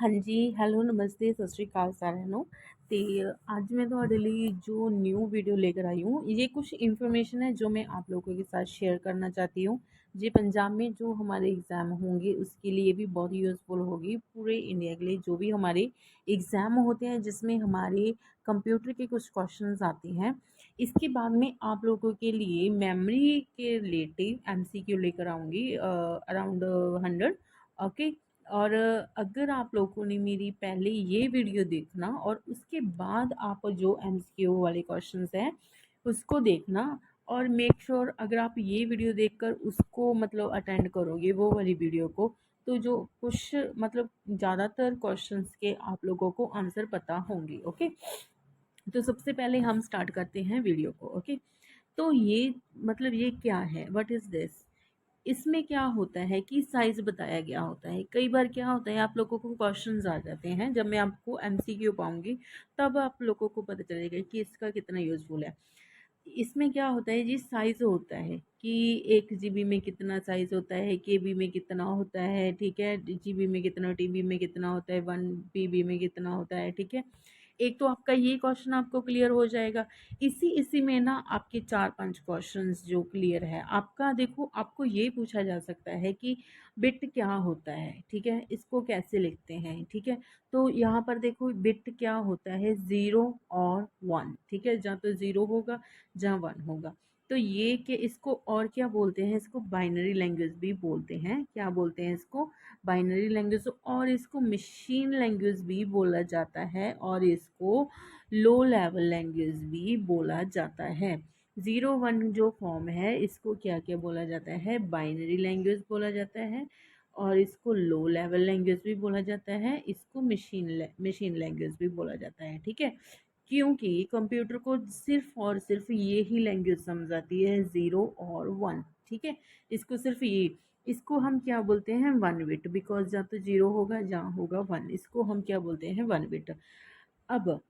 हाँ जी, ਹੈਲੋ नमस्ते सत श्री अकाल साਰਿਆਂ ਨੂੰ। ਤੇ आज मैं ਤੁਹਾਡੇ ਲਈ जो न्यू वीडियो लेकर आई हूँ, ये कुछ इन्फॉर्मेशन है जो मैं आप लोगों के साथ शेयर करना चाहती हूँ। ये पंजाब में जो हमारे एग्ज़ाम होंगे उसके लिए भी बहुत यूज़फुल होगी, पूरे इंडिया के लिए जो भी हमारे एग्ज़ाम होते हैं जिसमें हमारे कंप्यूटर के कुछ क्वेश्चंस आते हैं। इसके बाद में आप लोगों के लिए मेमोरी के रिलेटिव एमसीक्यू लेकर आऊँगी अराउंड 100। ओके। और अगर आप लोगों ने मेरी पहले ये वीडियो देखना और उसके बाद आप जो एमसीक्यू वाले क्वेश्चंस हैं उसको देखना, और मेक श्योर अगर आप ये वीडियो देखकर उसको मतलब अटेंड करोगे वो वाली वीडियो को, तो जो कुछ मतलब ज़्यादातर क्वेश्चंस के आप लोगों को आंसर पता होंगे। ओके, तो सबसे पहले हम स्टार्ट करते हैं वीडियो को। ओके, तो ये मतलब ये क्या है, व्हाट इज़ दिस। इसमें क्या होता है कि साइज़ बताया गया होता है। कई बार क्या होता है आप लोगों को क्वेश्चंस आ जाते हैं, जब मैं आपको एमसीक्यू पाऊँगी तब आप लोगों को पता चलेगा कि इसका कितना यूज़फुल है। इसमें क्या होता है जी, साइज़ होता है कि 1 जीबी में कितना साइज़ होता है, केबी में कितना होता है, ठीक है, जीबी में कितना, टीबी में कितना होता है, 1 पीबी में कितना होता है, ठीक है। एक तो आपका ये क्वेश्चन आपको क्लियर हो जाएगा। इसी इसी में ना आपके 4-5 क्वेश्चंस जो क्लियर है आपका, देखो आपको ये पूछा जा सकता है कि बिट क्या होता है, ठीक है, इसको कैसे लिखते हैं, ठीक है। तो यहाँ पर देखो बिट क्या होता है, 0 और 1, ठीक है, जहाँ तो 0 होगा जहाँ 1 होगा। तो ये कि इसको और क्या बोलते हैं, इसको बाइनरी लैंग्वेज भी बोलते हैं। क्या बोलते हैं इसको, बाइनरी लैंग्वेज। और इसको मशीन लैंग्वेज भी बोला जाता है और इसको लो लेवल लैंग्वेज भी बोला जाता है। 0-1 जो फॉर्म है इसको क्या क्या बोला जाता है, बाइनरी लैंग्वेज बोला जाता है, और इसको लो लेवल लैंग्वेज भी बोला जाता है, इसको मशीन लैंग्वेज भी बोला जाता है, ठीक है। क्योंकि कंप्यूटर को सिर्फ और सिर्फ ये ही लैंग्वेज समझ आती है, 0 और 1, ठीक है। इसको सिर्फ ये, इसको हम क्या बोलते हैं, 1 बिट, बिकॉज जहाँ तो 0 होगा जहाँ होगा 1, इसको हम क्या बोलते हैं, 1 बिट। अब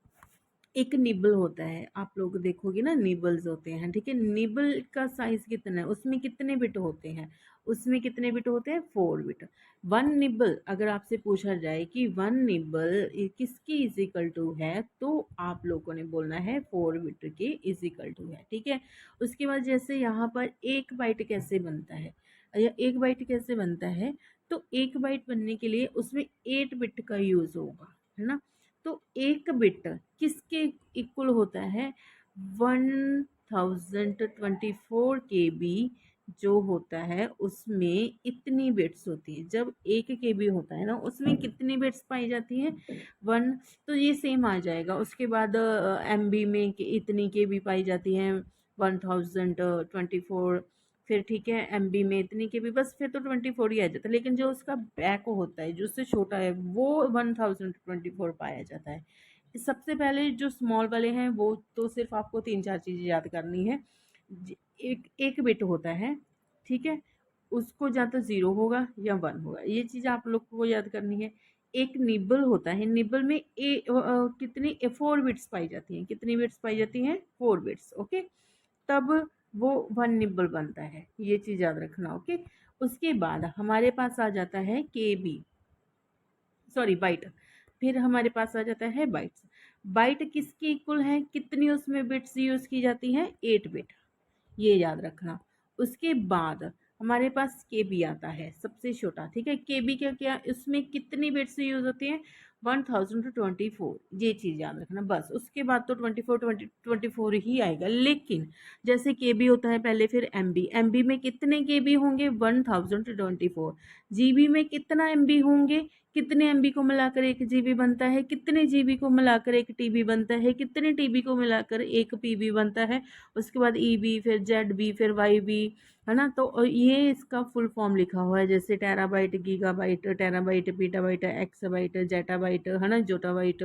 एक निबल होता है, आप लोग देखोगे ना निबल्स होते हैं, ठीक है। निबल का साइज कितना है, उसमें कितने बिट होते हैं, उसमें कितने बिट होते हैं, 4 बिट। 1 निबल अगर आपसे पूछा जाए कि 1 निबल किसकी इज इक्वल टू है, तो आप लोगों ने बोलना है 4 बिट के इज इक्वल टू है, ठीक है। उसके बाद जैसे यहाँ पर 1 बाइट कैसे बनता है, या 1 बाइट कैसे बनता है, तो 1 बाइट बनने के लिए उसमें 8 बिट का यूज़ होगा, है ना। तो 1 बिट किसके इक्वल होता है, 1024 KB जो होता है उसमें इतनी बिट्स होती है। जब 1 KB होता है ना उसमें कितनी बिट्स पाई जाती हैं, 1। तो ये सेम आ जाएगा। उसके बाद MB में इतनी KB पाई जाती हैं, 1024। फिर ठीक है, MB में इतनी KB, बस फिर तो 24 ही आ जाता है। लेकिन जो उसका बैक होता है जो उससे छोटा है वो 1024 पाया जाता है। सबसे पहले जो स्मॉल वाले हैं वो तो सिर्फ आपको 3-4 चीज़ें याद करनी है। एक एक बिट होता है, ठीक है, उसको या तो 0 होगा या 1 होगा, ये चीज़ आप लोग को याद करनी है। एक निबल होता है, निबल में कितनी 4 बिट्स पाई जाती हैं, कितनी बिट्स पाई जाती हैं, 4 बिट्स। ओके, तब वो 1 निबल बनता है, ये चीज़ याद रखना। ओके, उसके बाद हमारे पास आ जाता है KB, सॉरी बाइट। फिर हमारे पास आ जाता है बाइट्स। बाइट किसके इक्वल है, कितनी उसमें बिट्स यूज़ की जाती हैं, 8 बिट, ये याद रखना। उसके बाद हमारे पास के बी आता है सबसे छोटा, ठीक है। के बी क्या क्या, इसमें कितनी बिट्स यूज़ होती हैं, 1024, ये चीज़ याद रखना बस। उसके बाद तो 24 ही आएगा। लेकिन जैसे के बी होता है पहले, फिर एम बी में कितने के बी होंगे, 1024। जी बी में कितना एम बी होंगे, कितने एमबी को मिलाकर 1 GB बनता है, कितने जीबी को मिलाकर 1 TB बनता है, कितने टीबी को मिलाकर 1 PB बनता है। उसके बाद EB, फिर ZB, फिर YB, है ना। तो ये इसका फुल फॉर्म लिखा हुआ है, जैसे टेराबाइट, गीगाबाइट, टेराबाइट, पीटाबाइट, एक्सबाइट, जेटाबाइट, है ना, जोटाबाइट,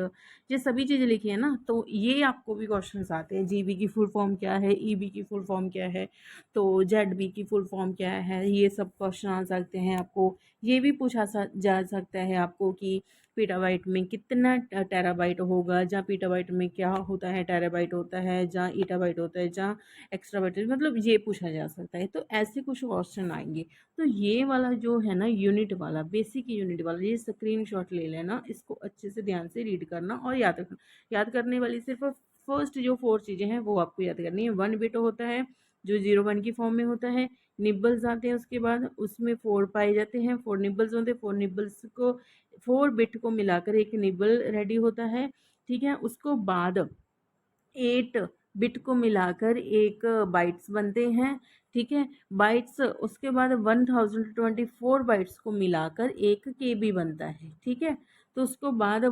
ये सभी चीज़ें लिखी है ना। तो ये आपको भी क्वेश्चन आते हैं, GB की फुल फॉर्म क्या है, EB की फुल फॉर्म क्या है, तो ZB की फुल फॉर्म क्या है, ये सब क्वेश्चन आ सकते हैं आपको। ये भी पूछा जा सकता है आपको कि पीटाबाइट में कितना टेराबाइट होगा, जहाँ पीटाबाइट में क्या होता है, टेराबाइट होता है, जहाँ ईटाबाइट होता है, जहाँ एक्स्ट्राबाइट, मतलब ये पूछा जा सकता है। तो ऐसे कुछ क्वेश्चन आएंगे। तो ये वाला जो है ना यूनिट वाला, बेसिक यूनिट वाला, ये स्क्रीनशॉट ले लेना, इसको अच्छे से ध्यान से रीड करना और याद रखना। याद करने वाली सिर्फ फर्स्ट जो 4 चीज़ें हैं वो आपको याद करनी है। 1 बिट होता है जो 0 1 की फॉर्म में होता है। निब्बल्स आते हैं उसके बाद, उसमें 4 पाए जाते हैं, 4 निब्बल्स होते हैं। 4 निब्बल्स को, 4 बिट को मिलाकर एक निब्बल रेडी होता है, ठीक है। उसको बाद 8 बिट को मिलाकर एक बाइट्स बनते हैं, ठीक है। बाइट्स, उसके बाद 1024 बाइट्स को मिलाकर एक केबी बनता है, ठीक है। तो उसको बाद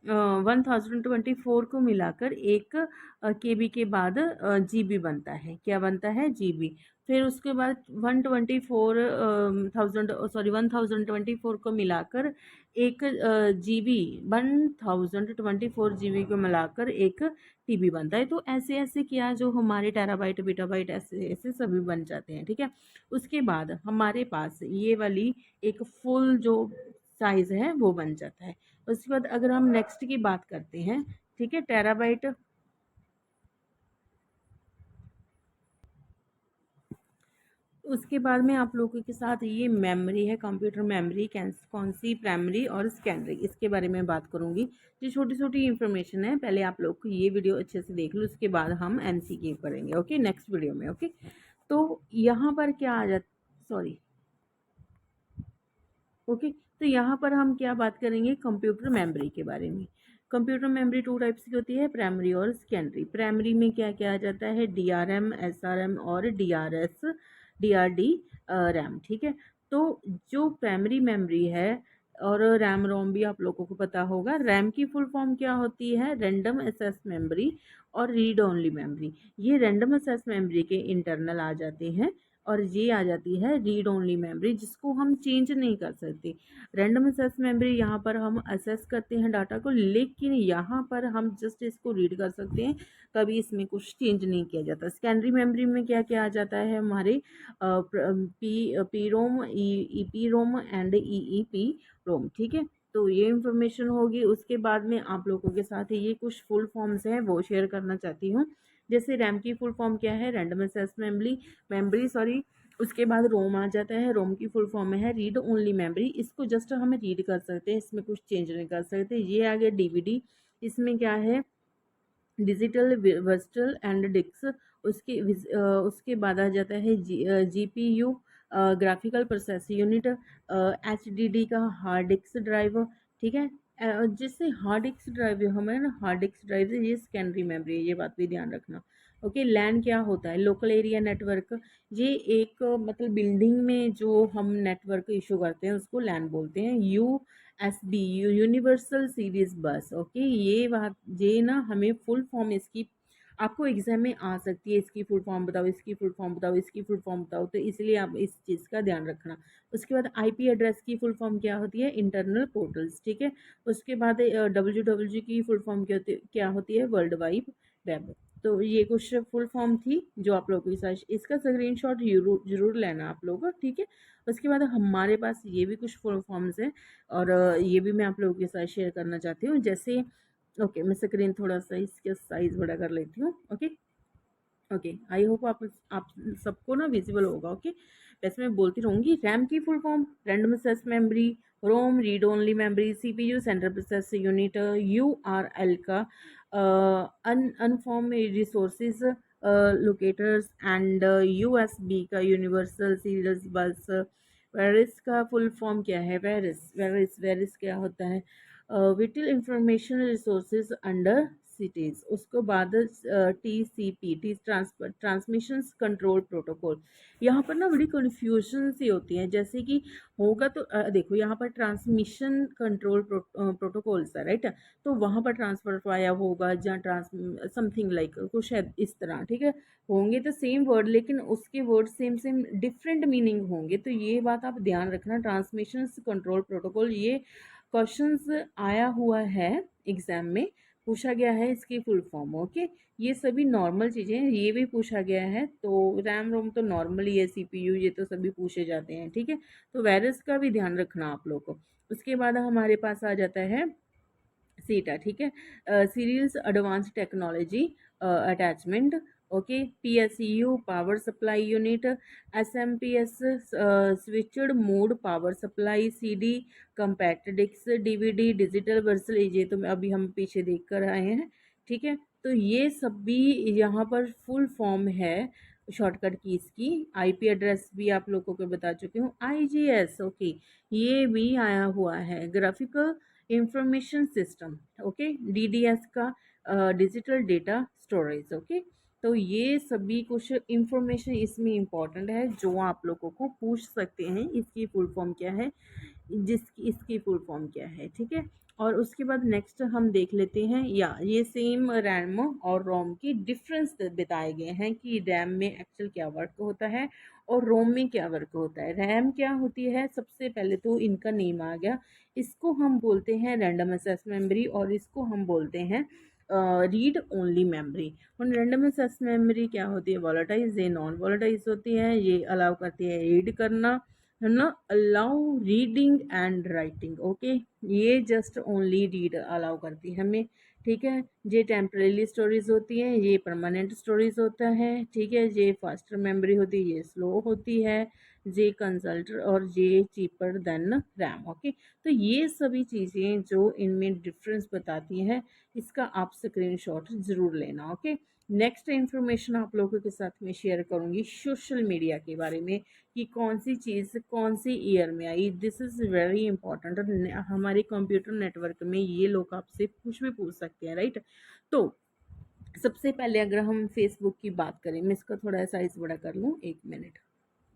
1024 को मिलाकर एक केबी के बाद जीबी बनता है। क्या बनता है? जीबी। फिर उसके बाद 1024 को मिलाकर एक जीबी, 1024 जीबी को मिलाकर एक टीबी बनता है। तो ऐसे ऐसे क्या, जो हमारे टेराबाइट बीटाबाइट ऐसे ऐसे सभी बन जाते हैं, ठीक है। उसके बाद हमारे पास ये वाली एक फुल जो साइज है वो बन जाता है। उसके बाद अगर हम नेक्स्ट की बात करते हैं, ठीक है, टेराबाइट। उसके बाद में आप लोगों के साथ ये मेमोरी है, कंप्यूटर मेमोरी कौन सी, प्राइमरी और सेकेंडरी, इसके बारे में बात करूंगी। जो छोटी छोटी इन्फॉर्मेशन है, पहले आप लोग को ये वीडियो अच्छे से देख लो, उसके बाद हम एमसीक्यू करेंगे, ओके, नेक्स्ट वीडियो में, ओके। तो यहाँ पर क्या आ जाता, सॉरी, ओके। तो यहाँ पर हम क्या बात करेंगे, कंप्यूटर मेमोरी के बारे में। कंप्यूटर मेमोरी 2 टाइप्स की होती है, प्राइमरी और सेकेंडरी। प्राइमरी में क्या क्या आ जाता है, डीआरएम, एसआरएम और डीआरएस, डीआरडी रैम, ठीक है। तो जो प्राइमरी मेमोरी है, और रैम रोम भी आप लोगों को पता होगा। रैम की फुल फॉर्म क्या होती है, रैंडम एक्सेस मेमोरी और रीड ओनली मेमोरी। ये रैंडम एक्सेस मेमोरी के इंटरनल आ जाते हैं, और ये आ जाती है रीड ओनली मेमोरी, जिसको हम चेंज नहीं कर सकते। रैंडम एक्सेस मेमोरी, यहाँ पर हम असेस करते हैं डाटा को, लेकिन यहाँ पर हम जस्ट इसको रीड कर सकते हैं, कभी इसमें कुछ चेंज नहीं किया जाता। सेकेंडरी मेमोरी में क्या क्या आ जाता है, हमारे P ROM, E P Rome and E P ROM, ठीक है। तो ये इंफॉर्मेशन होगी। उसके बाद में आप लोगों के साथ ये कुछ फुल फॉर्म्स हैं वो शेयर करना चाहती हूँ। जैसे रैम की फुल फॉर्म क्या है, रैंडम एक्सेस मेमोरी, सॉरी। उसके बाद रोम आ जाता है, रोम की फुल फॉर्म में है रीड ओनली मेमोरी। इसको जस्ट हम रीड कर सकते हैं, इसमें कुछ चेंज नहीं कर सकते। ये आ गया डीवीडी, इसमें क्या है, डिजिटल वर्चुअल एंड डिस्क। उसके बाद आ जाता है GPU, graphical process unit, HDD का हार्ड डिस्क ड्राइव, ठीक है। जिससे हार्ड डिस्क ड्राइव हमारे ना, हार्ड डिस्क ड्राइव ये सेकेंडरी मेमोरी है, ये बात भी ध्यान रखना, ओके। लैन क्या होता है, लोकल एरिया नेटवर्क। ये एक मतलब बिल्डिंग में जो हम नेटवर्क इशू करते हैं उसको लैन बोलते हैं। यूएसबी, यूनिवर्सल सीरीज बस, ओके। ये बात, ये ना हमें फुल फॉर्म इसकी आपको एग्जाम में आ सकती है, इसकी फुल फॉर्म बताओ, इसकी फुल फॉर्म बताओ, इसकी फुल फॉर्म बताओ, तो इसलिए आप इस चीज़ का ध्यान रखना। उसके बाद आईपी एड्रेस की फुल फॉर्म क्या होती है, इंटरनल पोर्टल्स, ठीक है। उसके बाद डब्ल्यू की फुल फॉर्म क्या होती है, वर्ल्ड वाइड वेब। तो ये कुछ फुल फॉर्म थी जो आप लोगों के साथ, इसका स्क्रीनशॉट जरूर लेना आप लोग, ठीक है। उसके बाद हमारे पास ये भी कुछ फुल फॉर्म्स हैं, और ये भी मैं आप लोगों के साथ शेयर करना चाहती हूँ। जैसे, ओके, मैं स्क्रीन थोड़ा सा इसका साइज बड़ा कर लेती हूँ, ओके। ओके, आई होप आप सबको ना विजिबल होगा, ओके। वैसे मैं बोलती रहूँगी। रैम की full form, random access memory, ROM read only memory, CPU central process unit, URL का uniform resources locators, and USB का यूनिवर्सल सीरियल बस। वेरिस का फुल फॉर्म क्या है, वेरिस क्या होता है, vital information resources under cities. उसको बाद TCP, T transmission control protocol. यहाँ पर ना बड़ी कन्फ्यूजन सी होती है, जैसे कि होगा तो देखो, यहाँ पर ट्रांसमिशन कंट्रोल प्रोटोकॉल सा, राइट। तो वहाँ पर ट्रांसफर वाया होगा, जहाँ समथिंग लाइक कुछ है इस तरह, ठीक है। होंगे तो सेम वर्ड, लेकिन उसके word same same different meaning होंगे, तो ये बात आप ध्यान रखना। ट्रांसमिशन कंट्रोल प्रोटोकॉल, ये क्वेश्चंस आया हुआ है एग्जाम में, पूछा गया है इसकी फुल फॉर्म, ओके। ये सभी नॉर्मल चीज़ें हैं, ये भी पूछा गया है। तो रैम रोम तो नॉर्मली है, सीपीयू ये तो सभी पूछे जाते हैं, ठीक है। तो वायरस का भी ध्यान रखना आप लोग को। उसके बाद हमारे पास आ जाता है सीटा, ठीक है, serials advance technology attachment, okay, PSU power supply unit, SMPS switched mode power supply, CD compact disc, DVD digital versatile, ये तो अभी हम पीछे देख कर आए हैं, ठीक है। तो ये सब भी यहाँ पर फुल फॉर्म है शॉर्टकट कीज की। आईपी एड्रेस भी आप लोगों को बता चुकी हूँ, आईजीएस, ओके, ये भी आया हुआ है, graphical information system, okay, DDS का डिजिटल डेटा स्टोरेज, ओके। तो ये सभी कुछ इंफॉर्मेशन इसमें इंपॉर्टेंट है जो आप लोगों को पूछ सकते हैं, इसकी फुल फॉर्म क्या है, इसकी फुल फॉर्म क्या है, ठीक है। और उसके बाद नेक्स्ट हम देख लेते हैं, या ये सेम रैम और रोम की डिफरेंस बताए गए हैं कि रैम में एक्चुअल क्या वर्क होता है और रोम में क्या वर्क होता है। रैम क्या होती है, सबसे पहले तो इनका नेम आ गया, इसको हम बोलते हैं रैंडम एक्सेस मेमोरी और इसको हम बोलते हैं रीड ओनली मेमोरी। और रैंडम एक्सेस मेमोरी क्या होती है, वॉलेटाइज, ये नॉन वॉलेटाइज होती है, ये अलाउ करती है रीड करना, है ना, allow reading and writing, okay, ये जस्ट ओनली रीड अलाउ करती है हमें, ठीक है। ये टेम्परेरी स्टोरेज होती है, ये परमानेंट स्टोरेज होता है, ठीक है। ये फास्टर मेमोरी होती है, ये स्लो होती है, ये कंसल्टर और ये चीपर देन रैम, ओके। तो ये सभी चीज़ें जो इनमें डिफरेंस बताती हैं, इसका आप स्क्रीनशॉट ज़रूर लेना, ओके। नेक्स्ट इन्फॉर्मेशन आप लोगों के साथ में शेयर करूंगी सोशल मीडिया के बारे में कि कौन सी चीज़ कौन सी ईयर में आई, दिस इज़ वेरी इंपॉर्टेंट। हमारे कंप्यूटर नेटवर्क में ये लोग आपसे कुछ भी पूछ सकते हैं, राइट। तो सबसे पहले अगर हम फेसबुक की बात करें, मैं इसका थोड़ा साइज बड़ा कर लूँ, 1 मिनट,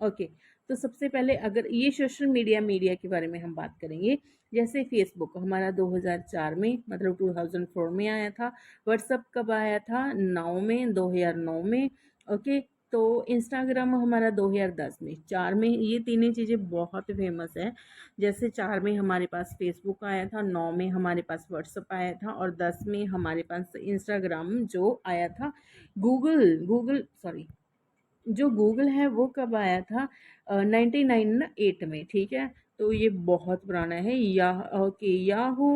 ओके। तो सबसे पहले अगर ये सोशल मीडिया के बारे में हम बात करेंगे, जैसे फेसबुक हमारा 2004 में मतलब 2004 में आया था, व्हाट्सअप कब आया था, 9 में 2009 में, ओके। तो इंस्टाग्राम हमारा 2010 में, 4 में, ये तीनों चीज़ें बहुत फेमस है। जैसे 4 में हमारे पास फेसबुक आया था, 9 में हमारे पास व्हाट्सअप आया था और 10 में हमारे पास इंस्टाग्राम जो आया था। गूगल गूगल सॉरी, जो गूगल है वो कब आया था, 1998 में, ठीक है। तो ये बहुत पुराना है। या ओके, याहू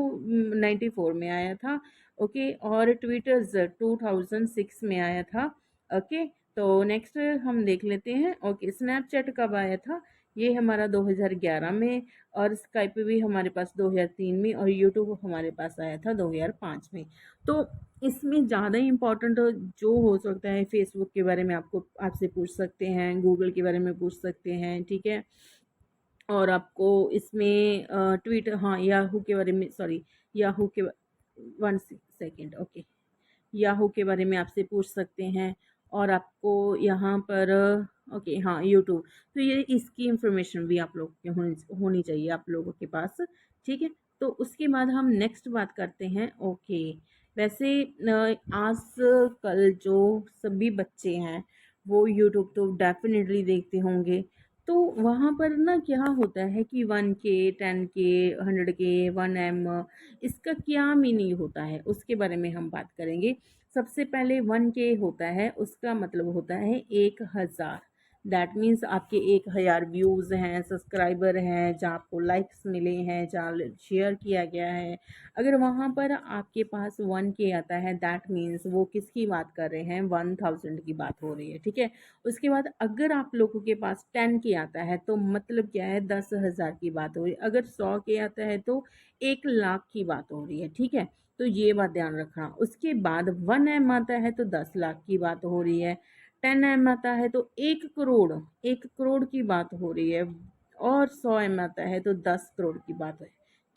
94 में आया था, ओके। और ट्विटर 2006 में आया था, ओके। तो नेक्स्ट हम देख लेते हैं, ओके, स्नैपचैट कब आया था, ये हमारा 2011 में, और स्काइप भी हमारे पास 2003 में, और यूट्यूब हमारे पास आया था 2005 में। तो इसमें ज़्यादा इम्पोर्टेंट जो हो सकता है, फेसबुक के बारे में आपसे पूछ सकते हैं, गूगल के बारे में पूछ सकते हैं, ठीक है। और आपको इसमें ट्विटर, हाँ, याहू के बारे में, सॉरी, याहू के, 1 सेकेंड, ओके, याहू के बारे में आपसे पूछ सकते हैं। और आपको यहाँ पर, ओके, हाँ, यूट्यूब, तो ये इसकी इंफॉर्मेशन भी आप लोग के होनी चाहिए आप लोगों के पास, ठीक है। तो उसके बाद हम नेक्स्ट बात करते हैं, ओके। वैसे आज कल जो सभी बच्चे हैं वो यूट्यूब तो डेफिनेटली देखते होंगे। तो वहाँ पर ना क्या होता है कि 1K, 10K, 100K, 1M, इसका क्या मीनिंग होता है उसके बारे में हम बात करेंगे। सबसे पहले 1K होता है, उसका मतलब होता है 1000। दैट मीन्स आपके 1000 व्यूज़ हैं, सब्सक्राइबर हैं, जहाँ आपको लाइक्स मिले हैं, जहाँ शेयर किया गया है। अगर वहाँ पर आपके पास 1K आता है, दैट मीन्स वो किसकी बात कर रहे हैं, 1000 की बात हो रही है, ठीक है। उसके बाद अगर आप लोगों के पास 10K आता है तो मतलब क्या है, 10,000 की बात हो रही है। अगर 100K आता है तो 1 लाख की बात हो रही है, ठीक है। तो ये बात ध्यान रखना। उसके बाद 1M आता है तो 10 लाख की बात हो रही है। 10M आता है तो 1 करोड़, 1 करोड़ की बात हो रही है। और 100M आता है तो 10 करोड़ की बात है,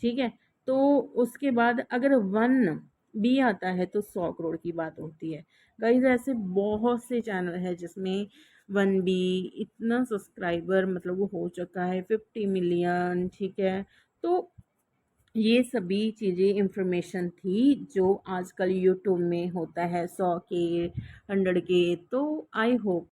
ठीक है। तो उसके बाद अगर 1B आता है तो 100 करोड़ की बात होती है। गाइस ऐसे बहुत से चैनल है जिसमें 1B इतना सब्सक्राइबर मतलब वो हो चुका है 50 मिलियन, ठीक है। तो ये सभी चीज़ें इंफॉर्मेशन थी जो आजकल यूट्यूब में होता है, 100K, 100K। तो आई होप